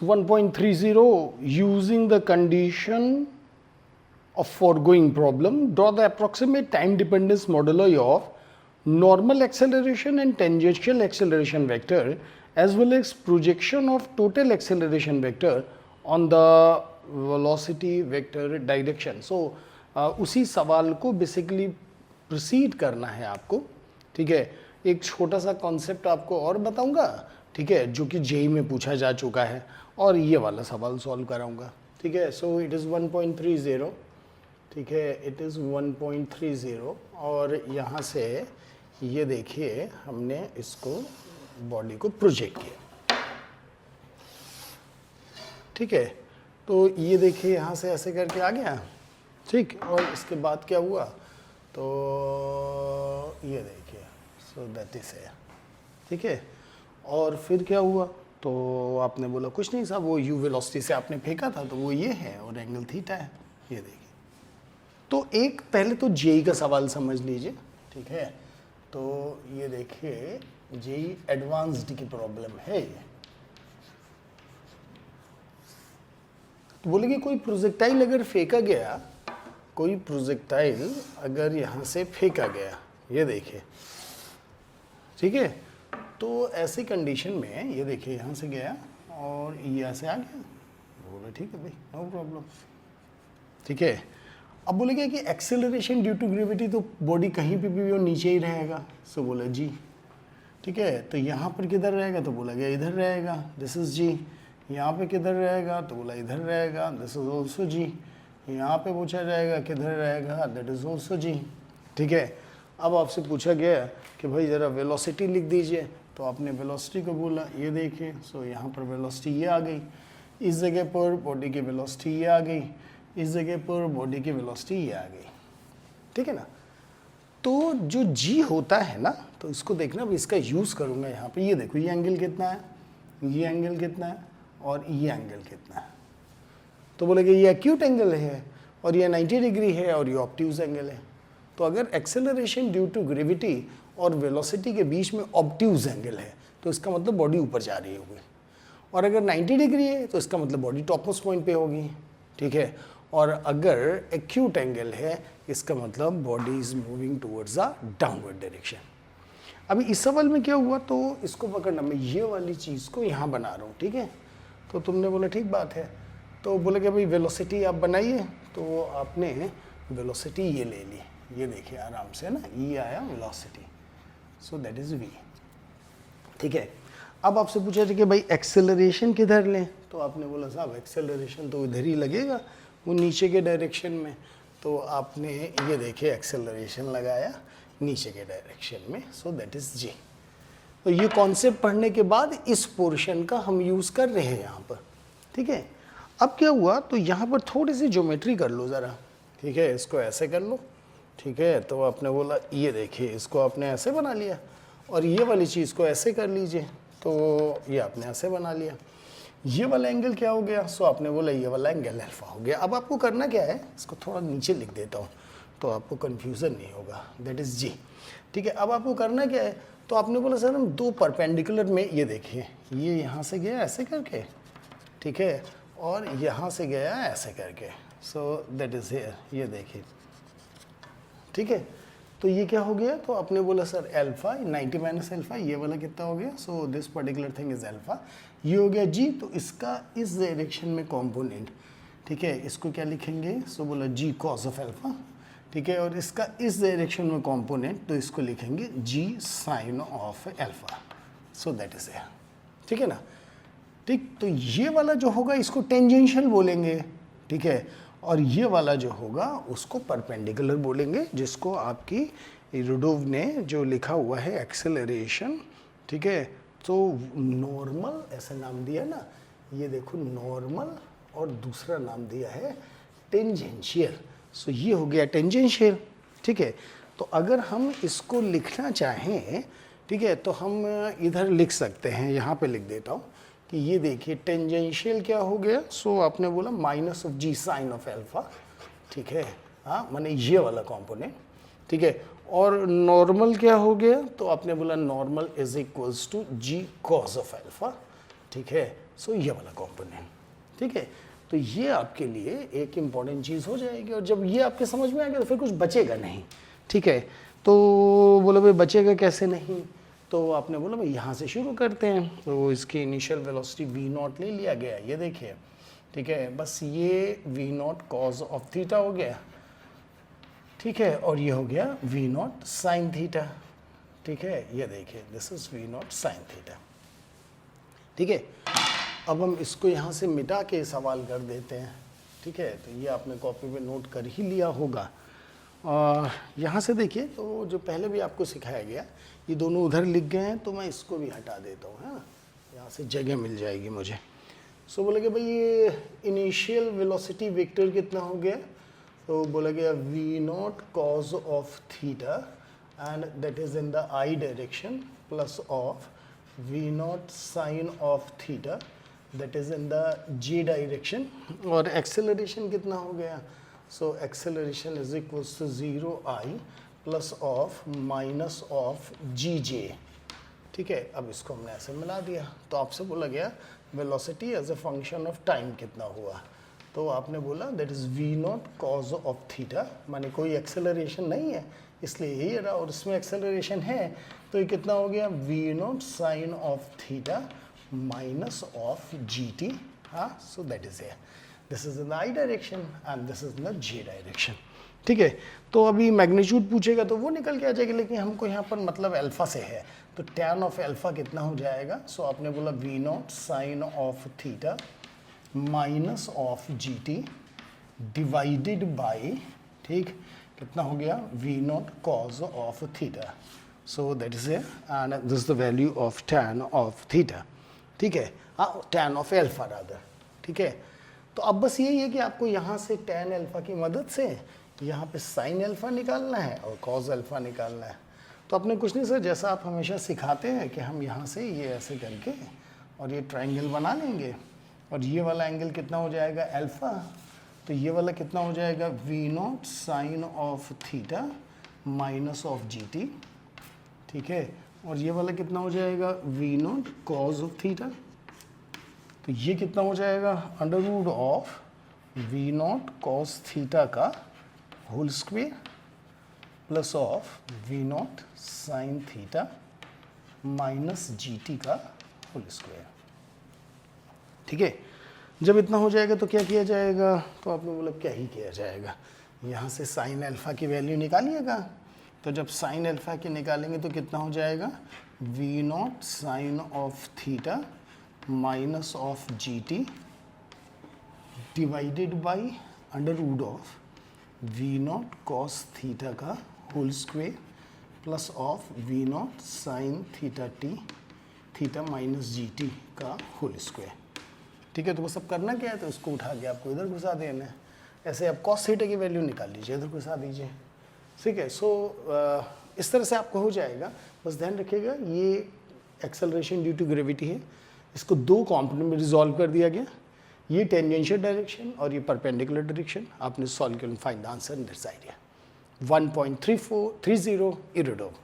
So 1.30, using the condition of foregoing problem, draw the approximate time dependence moduli of normal acceleration and tangential acceleration vector as well as projection of total acceleration vector on the velocity vector direction. So उसी सवाल को basically proceed करना है आपको, ठीक है. एक छोटा सा कॉन्सेप्ट आपको और बताऊंगा, ठीक है, जो कि जेई में पूछा जा चुका है, और ये वाला सवाल सॉल्व कराऊंगा, ठीक है. सो इट इज़ 1.30, ठीक है, इट इज़ 1.30, और यहाँ से ये देखिए हमने इसको बॉडी को प्रोजेक्ट किया, ठीक है. तो ये देखिए यहाँ से ऐसे करके आ गया, ठीक. और इसके बाद क्या हुआ, तो ये देखिए, सो दैट इज है, ठीक है. और फिर क्या हुआ, तो आपने बोला कुछ नहीं साहब, वो यू वेलोसिटी से आपने फेंका था तो वो ये है और एंगल थीटा है, ये देखिए. तो एक पहले तो जेई का सवाल समझ लीजिए, ठीक है. तो ये देखिए जेई एडवांस्ड की प्रॉब्लम है ये. तो बोले कि कोई प्रोजेक्टाइल अगर फेंका गया, कोई प्रोजेक्टाइल अगर यहाँ से फेंका गया, ये देखिए, ठीक है. तो ऐसी कंडीशन में ये देखिए यहाँ से गया और ये ऐसे आ गया, बोले ठीक है भाई, नो प्रॉब्लम, ठीक है. अब बोलेगा कि एक्सेलरेशन ड्यू टू ग्रेविटी, तो बॉडी कहीं पे भी वो नीचे ही रहेगा. सो बोला जी, ठीक है. तो यहाँ पर किधर रहेगा, तो बोला गया इधर रहेगा, दिस इज जी. यहाँ पे किधर रहेगा, तो बोला इधर रहेगा, दिस इज ऑल्सो जी. यहाँ पे पूछा जाएगा किधर रहेगा, दैट इज ऑल्सो जी, ठीक है. अब आपसे पूछा गया कि भाई ज़रा वेलोसिटी लिख दीजिए, तो आपने वेलोसिटी को बोला, ये देखिए. सो यहाँ पर वेलोसिटी ये आ गई, इस जगह पर बॉडी की वेलोसिटी ये आ गई, इस जगह पर बॉडी की वेलोसिटी ये आ गई, ठीक है ना. तो जो जी होता है ना, तो इसको देखना, अब इसका यूज़ करूँगा यहाँ पे. ये देखो ये एंगल कितना है, ये एंगल कितना है, और ये एंगल कितना है. तो बोलेगा ये एक्यूट एंगल है और ये 90 डिग्री है और ये ऑब्ट्यूज एंगल है. तो अगर एक्सेलरेशन ड्यू टू ग्रेविटी और वेलोसिटी के बीच में ऑब्ट्यूज एंगल है, तो इसका मतलब बॉडी ऊपर जा रही होगी. और अगर 90 डिग्री है तो इसका मतलब बॉडी टॉपमोस्ट पॉइंट पे होगी, ठीक है. और अगर एक्यूट एंगल है, इसका मतलब body is moving towards a downward direction. अभी इस सवाल में क्या हुआ, तो इसको पकड़ना, मैं ये वाली चीज़ को यहाँ बना रहा हूँ, ठीक है. तो तुमने बोला ठीक बात है, तो बोले कि भाई वेलोसिटी आप बनाइए, तो आपने वेलोसिटी ये ले ली, ये देखिए आराम से ना, ये आया velocity, so that is V, ठीक है. अब आपसे पूछा था कि भाई एक्सेलरेशन किधर लें, तो आपने बोला साहब एक्सेलरेशन तो इधर ही लगेगा, वो नीचे के डायरेक्शन में. तो आपने ये देखिए एक्सेलरेशन लगाया नीचे के डायरेक्शन में, सो दैट इज़ जी. तो ये कॉन्सेप्ट पढ़ने के बाद इस पोर्शन का हम यूज़ कर रहे हैं यहाँ पर, ठीक है. अब क्या हुआ, तो यहाँ पर थोड़ी सी ज्योमेट्री कर लो ज़रा, ठीक है. इसको ऐसे कर लो, ठीक है. तो आपने बोला ये देखिए, इसको आपने ऐसे बना लिया, और ये वाली चीज़ को ऐसे कर लीजिए, तो ये आपने ऐसे बना लिया. ये वाला एंगल क्या हो गया, सो आपने बोला ये वाला एंगल अल्फा हो गया. अब आपको करना क्या है, इसको थोड़ा नीचे लिख देता हूँ तो आपको कन्फ्यूज़न नहीं होगा, दैट इज़ जी, ठीक है. अब आपको करना क्या है, तो आपने बोला सर हम दो परपेंडिकुलर में, ये देखिए ये यहाँ से गया ऐसे करके, ठीक है, और यहाँ से गया ऐसे करके, सो दैट इज़ हियर, ये देखिए, ठीक है. तो ये क्या हो गया, तो आपने बोला सर अल्फा 90 माइनस अल्फा, ये वाला कितना हो गया, so this particular thing is alpha, ये हो गया जी. तो इसका इस डायरेक्शन में कॉम्पोनेंट, ठीक है, इसको क्या लिखेंगे, सो बोला जी कॉस ऑफ अल्फा, ठीक है. और इसका इस डायरेक्शन में कॉम्पोनेंट, तो इसको लिखेंगे G sine of alpha, so that is है, ठीक है ना. ठीक, तो ये वाला जो होगा इसको टेंजेंशियल बोलेंगे, ठीक है. और ये वाला जो होगा उसको परपेंडिकुलर बोलेंगे, जिसको आपकी रुडोव ने जो लिखा हुआ है एक्सेलरेशन, ठीक है. तो नॉर्मल ऐसा नाम दिया ना, ये देखो नॉर्मल, और दूसरा नाम दिया है टेंजेंशियल. सो ये हो गया टेंजेंशियल, ठीक है. तो अगर हम इसको लिखना चाहें, ठीक है, तो हम इधर लिख सकते हैं, यहाँ पे लिख देता हूँ कि ये देखिए टेंजेंशियल क्या हो गया, सो आपने बोला minus of g sine of alpha, ठीक है. हाँ, माने ये वाला कॉम्पोनेंट, ठीक है. और नॉर्मल क्या हो गया, तो आपने बोला normal is equals to g cos of alpha, ठीक है. सो ये वाला कंपोनेंट, ठीक है। तो ये आपके लिए एक इम्पॉर्टेंट चीज़ हो जाएगी, और जब ये आपके समझ में आ गया तो फिर कुछ बचेगा नहीं, ठीक है। तो बोलो भाई बचेगा कैसे नहीं, तो आपने बोला भाई यहाँ से शुरू करते हैं। तो इसकी इनिशियल वेलोसिटी v0 ले लिया गया, ये देखिए, ठीक है। बस ये v0 cos ऑफ थीटा हो गया, ठीक है, और ये हो गया v0 sin थीटा, ठीक है। ये देखिए this is v0 sin theta, ठीक है। अब हम इसको यहाँ से मिटा के सवाल कर देते हैं, ठीक है। तो ये आपने कॉपी में नोट कर ही लिया होगा। यहाँ से देखिए, तो जो पहले भी आपको सिखाया गया, ये दोनों उधर लिख गए हैं, तो मैं इसको भी हटा देता हूँ, है ना, यहाँ से जगह मिल जाएगी मुझे। सो बोला कि भाई ये इनिशियल वेलोसिटी वेक्टर कितना हो गया, तो बोला गया v0 cos of theta and that is in the I direction plus of v0 sin of theta that is in the J direction. और एक्सेलरेशन कितना हो गया, so acceleration is equals to 0i plus of minus of G J, ठीक है। अब इसको हमने ऐसे मिला दिया, तो आपसे बोला गया velocity as a function of time कितना हुआ, तो आपने बोला that is v0 cos of theta, माने कोई एक्सेलरेशन नहीं है इसलिए यही रहा, और इसमें एक्सेलरेशन है तो ये कितना हो गया v0 sin of theta minus of G T, हाँ। So that is A, this is in the I direction and this is in the J direction, ठीक है। तो अभी मैग्नीट्यूड पूछेगा तो वो निकल के आ जाएगा, लेकिन हमको यहाँ पर मतलब अल्फा से है, तो tan ऑफ अल्फा कितना हो जाएगा, सो आपने बोला v0 sin of theta minus of G T divided by, ठीक, कितना हो गया v0 cos of theta, so that is A, and this is the value of tan of theta, ठीक है, हाँ, tan ऑफ अल्फा रादर, ठीक है। तो अब बस यही है कि आपको यहाँ से tan अल्फा की मदद से यहाँ पे sin अल्फा निकालना है और cos अल्फा निकालना है। तो अपने कुछ नहीं सर, जैसा आप हमेशा सिखाते हैं कि हम यहाँ से ये ऐसे करके और ये ट्रायंगल बना लेंगे, और ये वाला एंगल कितना हो जाएगा अल्फा, तो ये वाला कितना हो जाएगा v0 sin of theta minus of G T, ठीक है, और ये वाला कितना हो जाएगा v0 cos ऑफ थीटा, तो ये कितना हो जाएगा under root of v0 cos theta का whole square plus of v0 sin theta minus G T का होल स्क्वायर, ठीक है। जब इतना हो जाएगा तो क्या किया जाएगा, तो आपने बोला क्या ही किया जाएगा, यहाँ से sin अल्फा की वैल्यू निकालिएगा। तो जब sin अल्फा की निकालेंगे तो कितना हो जाएगा v0 sin of theta minus of G T divided by under root of v0 cos theta का whole square plus of v0 sin theta T theta minus G T का होल स्क्वायर, ठीक है। तो वो सब करना क्या है, तो इसको उठा के आपको इधर घुसा देना है, ऐसे आप cos थीटा की वैल्यू निकाल लीजिए, इधर घुसा दीजिए, ठीक है। सो इस तरह से आपको हो जाएगा। बस ध्यान रखिएगा ये एक्सेलरेशन ड्यू टू ग्रेविटी है, इसको दो कॉम्पोनेंट में रिजॉल्व कर दिया गया, ये टेंजेंशियल डायरेक्शन और ये परपेंडिकुलर डायरेक्शन। आपने सॉल्व किया, find the answer in this idea 1.3430 इरिडोम।